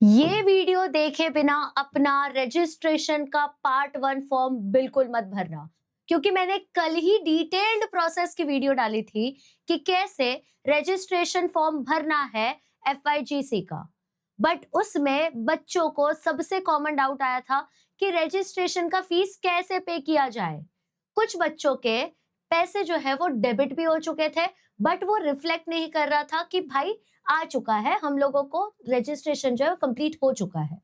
ये वीडियो देखे बिना अपना रजिस्ट्रेशन का पार्ट 1 फॉर्म बिल्कुल मत भरना, क्योंकि मैंने कल ही डिटेल्ड प्रोसेस की वीडियो डाली थी कि कैसे रजिस्ट्रेशन फॉर्म भरना है एफआईजीसी का। बट उसमें बच्चों को सबसे कॉमन डाउट आया था कि रजिस्ट्रेशन का फीस कैसे पे किया जाए। कुछ बच्चों के पैसे जो है वो डेबिट भी हो चुके थे, बट वो रिफ्लेक्ट नहीं कर रहा था कि भाई आ चुका है, हम लोगों को रजिस्ट्रेशन जो है कंप्लीट हो चुका है।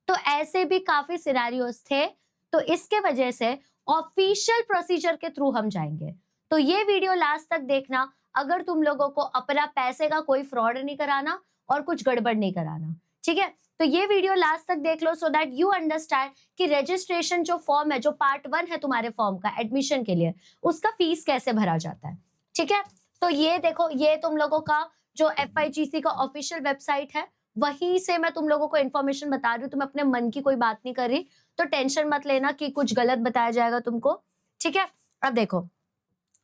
तो ऐसे भी काफी सिनेरियोस थे। तो इसके वजह से ऑफिशियल प्रोसीजर के थ्रू हम जाएंगे। तो ये वीडियो लास्ट तक देखना, अगर तुम लोगों को अपना पैसे का कोई फ्रॉड नहीं कराना और कुछ गड़बड़ नहीं कराना। ठीक है, तो ये वीडियो लास्ट तक देख लो सो दैट यू अंडरस्टैंड कि रजिस्ट्रेशन जो फॉर्म है, जो पार्ट 1 है तुम्हारे फॉर्म का एडमिशन के लिए, उसका फीस कैसे भरा जाता है। ठीक है, तो ये देखो, ये तुम लोगों का जो एफआईजीसी का ऑफिशियल वेबसाइट है, वहीं से मैं तुम लोगों को इन्फॉर्मेशन बता रही हूँ। तुम अपने मन की कोई बात नहीं कर रही, तो टेंशन मत लेना कि कुछ गलत बताया जाएगा तुमको। ठीक है, अब देखो,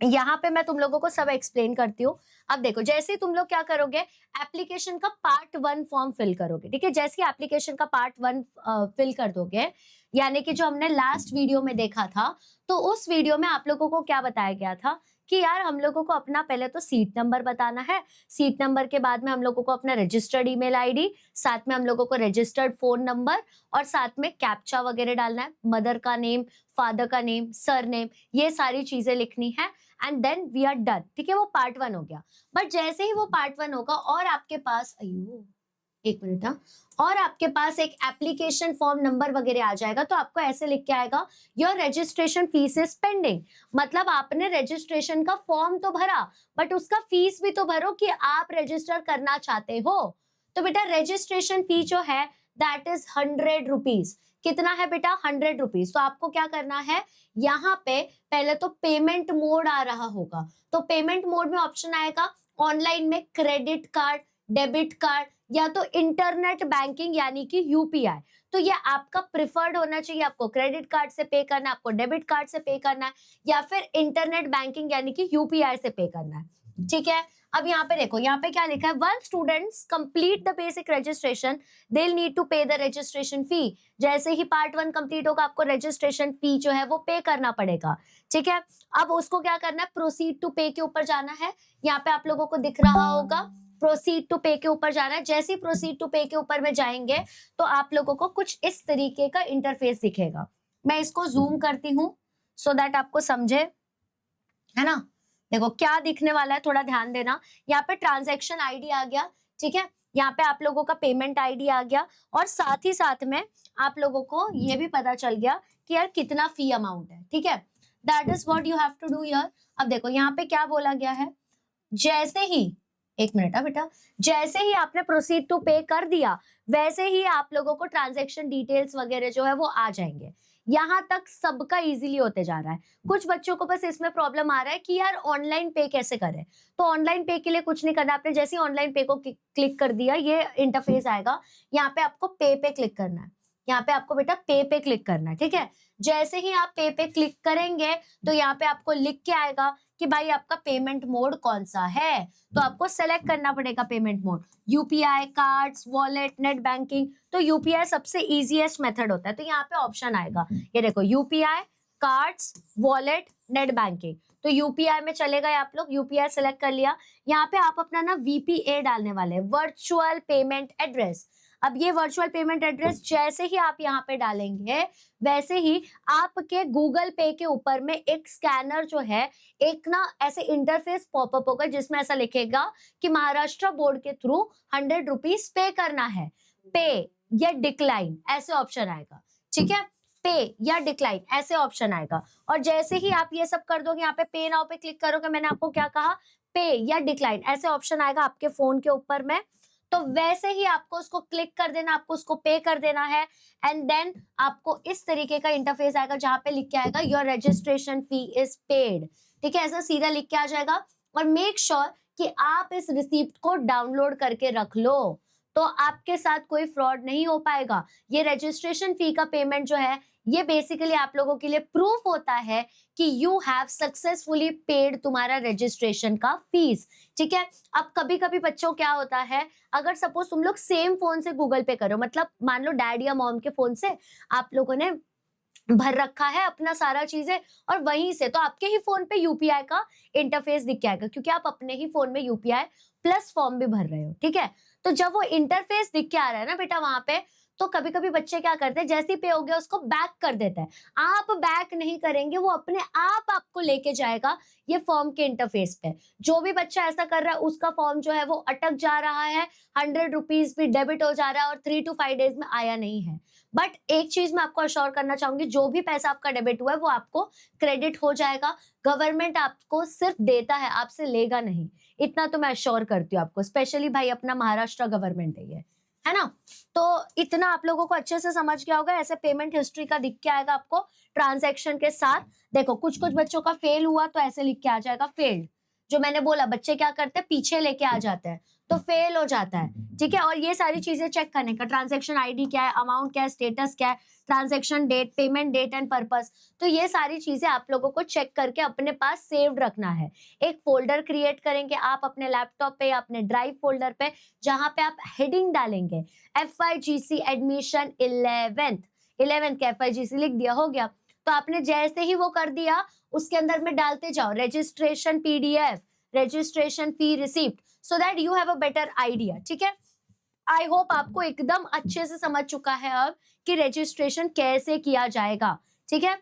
यहाँ पे मैं तुम लोगों को सब एक्सप्लेन करती हूँ। अब देखो, जैसे ही तुम लोग क्या करोगे, एप्लीकेशन का पार्ट 1 फॉर्म फिल करोगे। ठीक है, जैसे ही एप्लीकेशन का पार्ट 1 फिल कर दोगे, यानी कि जो हमने लास्ट वीडियो में देखा था, तो उस वीडियो में आप लोगों को क्या बताया गया था कि यार हम लोगों को अपना पहले तो सीट नंबर बताना है। सीट नंबर के बाद में हम लोगों को अपना रजिस्टर्ड ईमेल आईडी, साथ में हम लोगों को रजिस्टर्ड फोन नंबर और साथ में कैप्चा वगैरह डालना है, मदर का नेम, फादर का नेम, सर नेम, ये सारी चीजें लिखनी है and then we are done. ठीक है, वो पार्ट 1 हो गया। बट जैसे ही वो पार्ट 1 होगा और आपके पास, अयो एक मिनट, हाँ, और आपके पास एक एप्लीकेशन फॉर्म नंबर वगैरह आ जाएगा, तो आपको ऐसे लिख के आएगा your registration fees is pending. मतलब आपने रजिस्ट्रेशन का फॉर्म तो भरा, बट उसका फीस भी तो भरो कि आप रजिस्टर करना चाहते हो। तो बेटा रजिस्ट्रेशन फी जो है दैट इज 100 रुपीज। कितना है बेटा? 100 रुपीज। तो आपको क्या करना है, यहाँ पे पहले तो पेमेंट मोड आ रहा होगा, तो पेमेंट मोड में ऑप्शन आएगा ऑनलाइन में क्रेडिट कार्ड, डेबिट कार्ड या तो इंटरनेट बैंकिंग यानी कि यूपीआई। तो ये आपका प्रिफर्ड होना चाहिए। आपको क्रेडिट कार्ड से पे करना है, आपको डेबिट कार्ड से पे करना है, या फिर इंटरनेट बैंकिंग यानी कि यूपीआई से पे करना है। ठीक है, अब यहाँ पे देखो, यहाँ पे क्या लिखा है, once students complete the basic registration they need to pay the registration fee. जैसे ही पार्ट 1 कंप्लीट होगा, आपको रजिस्ट्रेशन फी जो है वो पे करना पड़ेगा। ठीक है, अब उसको क्या करना है, प्रोसीड टू पे के ऊपर जाना है। यहाँ पे आप लोगों को दिख रहा होगा प्रोसीड टू पे के ऊपर जाना है। जैसे ही प्रोसीड टू पे के ऊपर में जाएंगे, तो आप लोगों को कुछ इस तरीके का इंटरफेस दिखेगा। मैं इसको जूम करती हूँ सो दैट आपको समझे, है ना। देखो क्या दिखने वाला है, थोड़ा ध्यान देना। यहाँ पे ट्रांजैक्शन आईडी आ गया। ठीक है, यहाँ पे आप लोगों का पेमेंट आईडी आ गया, और साथ ही साथ में आप लोगों को ये भी पता चल गया कि यार कितना फी अमाउंट है। ठीक है, that is what you have to do here. अब देखो यहाँ पे क्या बोला गया है, जैसे ही, एक मिनट बेटा, जैसे ही आपने प्रोसीड टू पे कर दिया, वैसे ही आप लोगों को ट्रांजैक्शन डिटेल्स वगैरह जो है वो आ जाएंगे। यहां तक सबका इजीली होते जा रहा है। कुछ बच्चों को बस इसमें प्रॉब्लम आ रहा है कि यार ऑनलाइन पे कैसे करें। तो ऑनलाइन पे के लिए कुछ नहीं करना, आपने जैसे ही ऑनलाइन पे को क्लिक कर दिया, ये इंटरफेस आएगा। यहाँ पे आपको पे क्लिक करना है। यहाँ पे आपको बेटा पे क्लिक करना है। ठीक है, जैसे ही आप पे क्लिक करेंगे, तो यहाँ पे आपको लिख के आएगा कि भाई आपका पेमेंट मोड कौन सा है। तो आपको सेलेक्ट करना पड़ेगा payment mode, UPI, cards, wallet, net banking. तो यूपीआई सबसे इजीएस्ट मेथड होता है। तो यहाँ पे ऑप्शन आएगा, ये देखो, UPI, cards, wallet, net banking. तो यूपीआई में चले गए आप लोग, यूपीआई सेलेक्ट कर लिया। यहाँ पे आप अपना ना वीपीए डालने वाले, वर्चुअल पेमेंट एड्रेस। अब ये वर्चुअल पेमेंट एड्रेस जैसे ही आप यहाँ पे डालेंगे, वैसे ही आपके गूगल पे के ऊपर में एक स्कैनर जो है, एक ना ऐसे इंटरफेस पॉपअप होगा जिसमें ऐसा लिखेगा कि महाराष्ट्र बोर्ड के थ्रू 100 रुपीज पे करना है। पे या डिक्लाइन ऐसे ऑप्शन आएगा। ठीक है, पे या डिक्लाइन ऐसे ऑप्शन आएगा। और जैसे ही आप ये सब कर दोगे, यहाँ पे नाउ पे क्लिक करोगे, मैंने आपको क्या कहा, पे या डिक्लाइन ऐसे ऑप्शन आएगा आपके फोन के ऊपर में। तो वैसे ही आपको उसको क्लिक कर देना, आपको उसको पे कर देना है, एंड देन आपको इस तरीके का इंटरफेस आएगा जहां पे लिख के आएगा your registration fee is paid. ठीक है, ऐसा सीधा लिख के आ जाएगा। और मेक श्योर कि आप इस रिसीप्ट को डाउनलोड करके रख लो। तो आपके साथ कोई फ्रॉड नहीं हो पाएगा। ये रजिस्ट्रेशन फी का पेमेंट जो है, ये बेसिकली आप लोगों के लिए प्रूफ होता है कि यू हैव सक्सेसफुली पेड तुम्हारा रजिस्ट्रेशन का फीस। ठीक है। अब कभी कभी बच्चों क्या होता है, अगर सपोज तुम लोग सेम फोन से गूगल पे करो, मतलब मान लो डैड या मॉम के फोन से आप लोगों ने भर रखा है अपना सारा चीजें, और वहीं से तो आपके ही फोन पे यूपीआई का इंटरफेस दिख जाएगा, क्योंकि आप अपने ही फोन में यूपीआई प्लस फॉर्म भी भर रहे हो। ठीक है। तो जब वो इंटरफेस दिख के आ रहा है ना बेटा वहां पे, तो कभी कभी बच्चे क्या करते हैं, जैसे ही पे हो गया उसको बैक कर देता है। आप बैक नहीं करेंगे, वो अपने आप आपको लेके जाएगा ये फॉर्म के इंटरफेस पे। जो भी बच्चा ऐसा कर रहा है उसका फॉर्म जो है वो अटक जा रहा है, 100 रुपीज भी डेबिट हो जा रहा है और 3 to 5 days में आया नहीं है। बट एक चीज मैं आपको अश्योर करना चाहूंगी, जो भी पैसा आपका डेबिट हुआ है वो आपको क्रेडिट हो जाएगा। गवर्नमेंट आपको सिर्फ देता है, आपसे लेगा नहीं, इतना तो मैं अश्योर करती हूँ आपको। स्पेशली भाई अपना महाराष्ट्र गवर्नमेंट है ना। तो इतना आप लोगों को अच्छे से समझ गया होगा। ऐसे पेमेंट हिस्ट्री का दिख के आएगा आपको ट्रांजैक्शन के साथ। देखो कुछ कुछ बच्चों का फेल हुआ तो ऐसे लिख के आ जाएगा फेल्ड। जो मैंने बोला, बच्चे क्या करते हैं, पीछे लेके आ जाते हैं तो फेल हो जाता है। ठीक है। और ये सारी चीजें चेक करने का, ट्रांजैक्शन आईडी क्या है, अमाउंट क्या है, स्टेटस क्या है, transaction date, payment date and purpose, तो ये सारी चीजें आप लोगों को चेक करके अपने पास सेव्ड रखना है। एक फोल्डर क्रिएट करेंगे आप अपने लैपटॉप पे या अपने ड्राइव फोल्डर पे, जहां पे आप हेडिंग डालेंगे FYGC एडमिशन 11th के FYGC लिख दिया, हो गया। तो आपने जैसे ही वो कर दिया, उसके अंदर में डालते जाओ registration PDF, registration fee receipt, so that you have a better idea. ठीक है। आई होप आपको एकदम अच्छे से समझ चुका है अब कि रजिस्ट्रेशन कैसे किया जाएगा। ठीक है।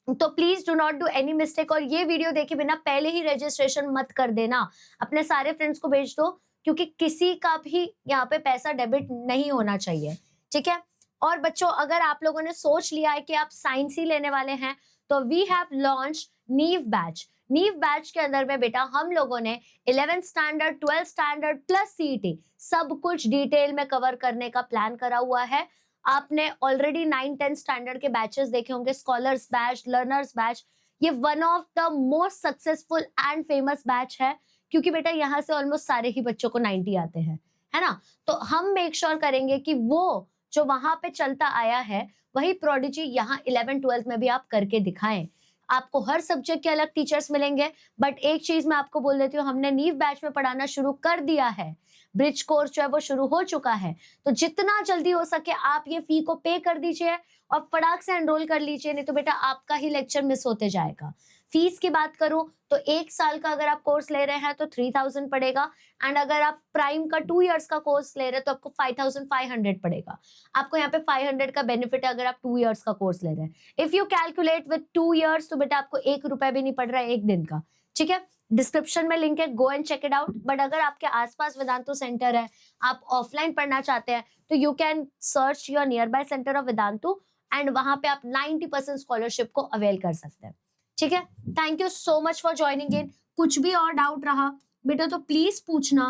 तो please do not do any mistake, और ये वीडियो देखे बिना पहले ही रजिस्ट्रेशन मत कर देना। अपने सारे फ्रेंड्स को भेज दो, क्योंकि किसी का भी यहाँ पे पैसा डेबिट नहीं होना चाहिए। ठीक है। और बच्चों, अगर आप लोगों ने सोच लिया है कि आप साइंस ही लेने वाले हैं, तो वी हैव लॉन्च नीव बैच। नीव बैच के अंदर में बेटा हम लोगों ने 11th standard, 12th standard plus CET सब कुछ डिटेल में कवर करने का प्लान करा हुआ है। आपने ऑलरेडी 9-10 स्टैंडर्ड के बैचेस देखे होंगे, स्कॉलर्स बैच, लर्नर्स बैच। ये one of the most successful and famous batch है, क्योंकि बेटा यहाँ से ऑलमोस्ट सारे ही बच्चों को 90 आते हैं, है ना। तो हम मेक श्योर करेंगे कि वो जो वहां पे चलता आया है वही प्रोडिजी यहाँ 11th-12th में भी आप करके दिखाएं। आपको हर सब्जेक्ट के अलग टीचर्स मिलेंगे, बट एक चीज मैं आपको बोल देती हूँ, हमने नीव बैच में पढ़ाना शुरू कर दिया है। ब्रिज कोर्स जो है वो शुरू हो चुका है, तो जितना जल्दी हो सके आप ये फी को पे कर दीजिए और फटाक से एनरोल कर लीजिए, नहीं तो बेटा आपका ही लेक्चर मिस होते जाएगा। फीस की बात करूं तो 1 साल का अगर आप कोर्स ले रहे हैं तो 3000 पड़ेगा, एंड अगर आप प्राइम का 2 इयर्स का कोर्स ले रहे हैं तो आपको 5500 पड़ेगा। आपको यहाँ पे 500 का बेनिफिट है अगर आप 2 इयर्स का कोर्स ले रहे हैं। If you calculate with 2 years तो बेटा आपको 1 रुपया भी नहीं पड़ रहा है एक दिन का। ठीक है। डिस्क्रिप्शन में लिंक है, go and check it out. But अगर आपके आसपास वेदांतो सेंटर है, आप ऑफलाइन पढ़ना चाहते हैं, तो you can search your near by centre of वेदांतो, and वहां पे आप 90% स्कॉलरशिप को अवेल कर सकते हैं। ठीक है। Thank you so much for joining in. कुछ भी और डाउट रहा बेटा तो प्लीज पूछना,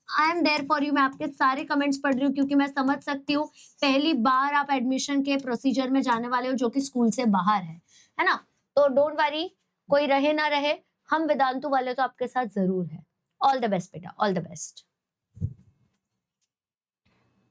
I am there for you. मैं आपके सारे कमेंट्स पढ़ रही हूँ, क्योंकि मैं समझ सकती हूँ पहली बार आप एडमिशन के प्रोसीजर में जाने वाले हो जो कि स्कूल से बाहर है ना। तो डोंट वरी, कोई रहे ना रहे, हम वेदांतु वाले तो आपके साथ जरूर है। ऑल द बेस्ट बेटा, ऑल द बेस्ट।